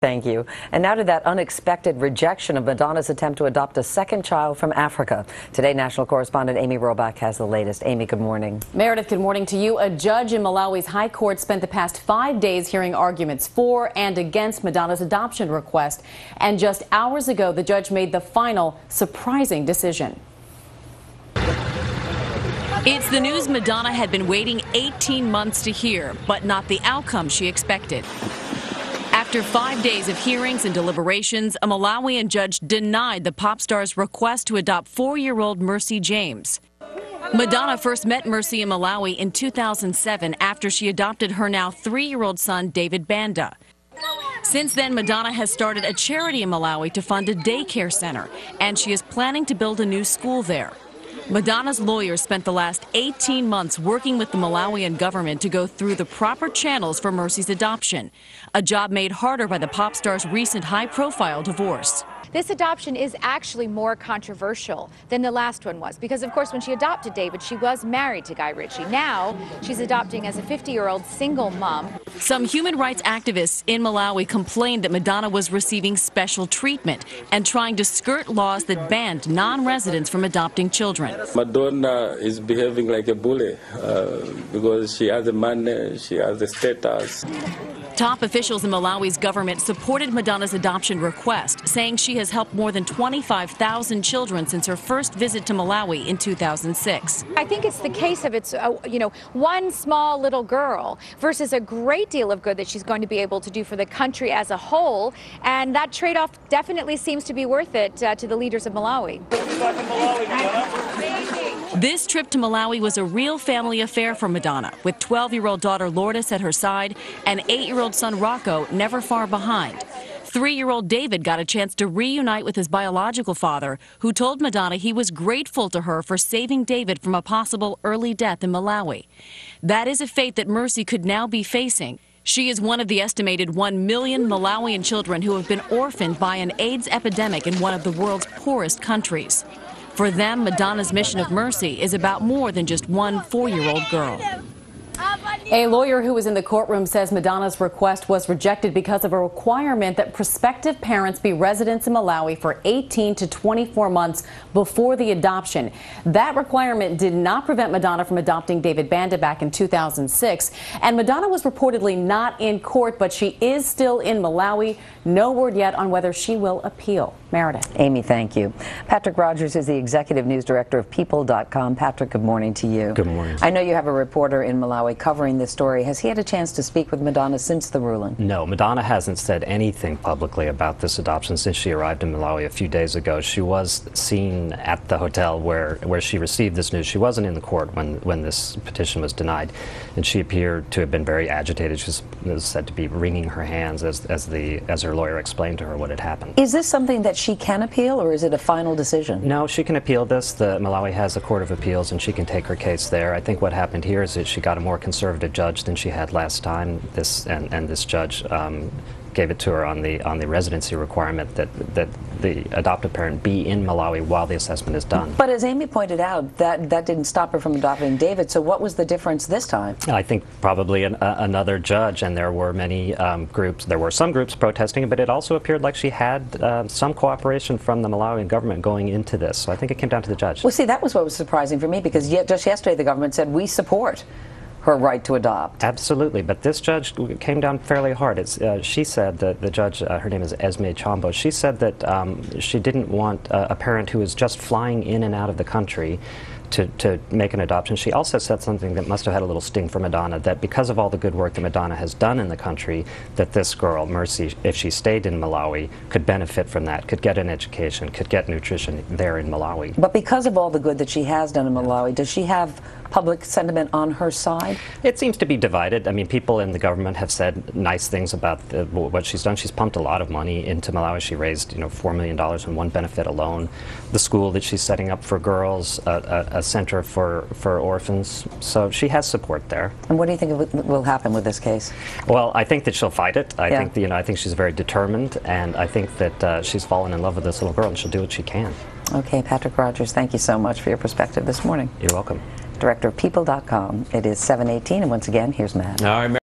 Thank you. And now to that unexpected rejection of Madonna's attempt to adopt a second child from Africa. Today, national correspondent Amy Robach has the latest. Amy, good morning. Meredith, good morning to you. A judge in Malawi's high court spent the past 5 days hearing arguments for and against Madonna's adoption request. And just hours ago, the judge made the final, surprising decision. It's the news Madonna had been waiting 18 months to hear, but not the outcome she expected. After 5 days of hearings and deliberations, a Malawian judge denied the pop star's request to adopt 4-year-old Mercy James. Madonna first met Mercy in Malawi in 2007 after she adopted her now 3-year-old son, David Banda. Since then, Madonna has started a charity in Malawi to fund a daycare center, and she is planning to build a new school there. Madonna's lawyers spent the last 18 months working with the Malawian government to go through the proper channels for Mercy's adoption, a job made harder by the pop star's recent high-profile divorce. This adoption is actually more controversial than the last one was because, of course, when she adopted David, she was married to Guy Ritchie. Now she's adopting as a 50-year-old single mom. Some human rights activists in Malawi complained that Madonna was receiving special treatment and trying to skirt laws that banned non-residents from adopting children. Madonna is behaving like a bully because she has the money, she has the status. Top officials in Malawi's government supported Madonna's adoption request, saying she has helped more than 25,000 children since her first visit to Malawi in 2006. I think it's the case of one small little girl versus a great deal of good that she's going to be able to do for the country as a whole, and that trade-off definitely seems to be worth it to the leaders of Malawi. This trip to Malawi was a real family affair for Madonna, with 12-year-old daughter Lourdes at her side and 8-year-old son Rocco never far behind. 3-year-old David got a chance to reunite with his biological father, who told Madonna he was grateful to her for saving David from a possible early death in Malawi. That is a fate that Mercy could now be facing. She is one of the estimated 1 million Malawian children who have been orphaned by an AIDS epidemic in one of the world's poorest countries. For them, Madonna's mission of mercy is about more than just one 4-year-old girl. A lawyer who was in the courtroom says Madonna's request was rejected because of a requirement that prospective parents be residents in Malawi for 18 to 24 months before the adoption. That requirement did not prevent Madonna from adopting David Banda back in 2006. And Madonna was reportedly not in court, but she is still in Malawi. No word yet on whether she will appeal. Meredith. Amy, thank you. Patrick Rogers is the executive news director of People.com. Patrick, good morning to you. Good morning. I know you have a reporter in Malawi covering this story. Has he had a chance to speak with Madonna since the ruling? No, Madonna hasn't said anything publicly about this adoption since she arrived in Malawi a few days ago. She was seen at the hotel where she received this news. She wasn't in the court when this petition was denied, and she appeared to have been very agitated. She was said to be wringing her hands as her lawyer explained to her what had happened. Is this something that she can appeal, or is it a final decision? No, she can appeal this. Malawi has a court of appeals, and she can take her case there. I think what happened here is that she got a more conservative judge than she had last time. This judge gave it to her on the residency requirement that the adoptive parent be in Malawi while the assessment is done. But as Amy pointed out, that didn't stop her from adopting David. So what was the difference this time? I think probably another judge, and there were many groups. There were some groups protesting, but it also appeared like she had some cooperation from the Malawian government going into this. So I think it came down to the judge. Well, see, that was what was surprising for me, because just yesterday the government said we support her right to adopt. Absolutely, but this judge came down fairly hard. She said that the judge, her name is Esme Chambo, she said that she didn't want a parent who was just flying in and out of the country to make an adoption. She also said something that must have had a little sting for Madonna, that because of all the good work that Madonna has done in the country, that this girl, Mercy, if she stayed in Malawi, could benefit from that, could get an education, could get nutrition there in Malawi. But because of all the good that she has done in Malawi, does she have public sentiment on her side? It seems to be divided. I mean, people in the government have said nice things about what she's done. She's pumped a lot of money into Malawi. She raised, $4 million in one benefit alone. The school that she's setting up for girls, a center for orphans. So she has support there. And what do you think will happen with this case? Well, I think that she'll fight it. I think she's very determined, and I think that she's fallen in love with this little girl, and she'll do what she can. Okay, Patrick Rogers, thank you so much for your perspective this morning. You're welcome. Director of People.com. It is 7:18, and once again, here's Matt.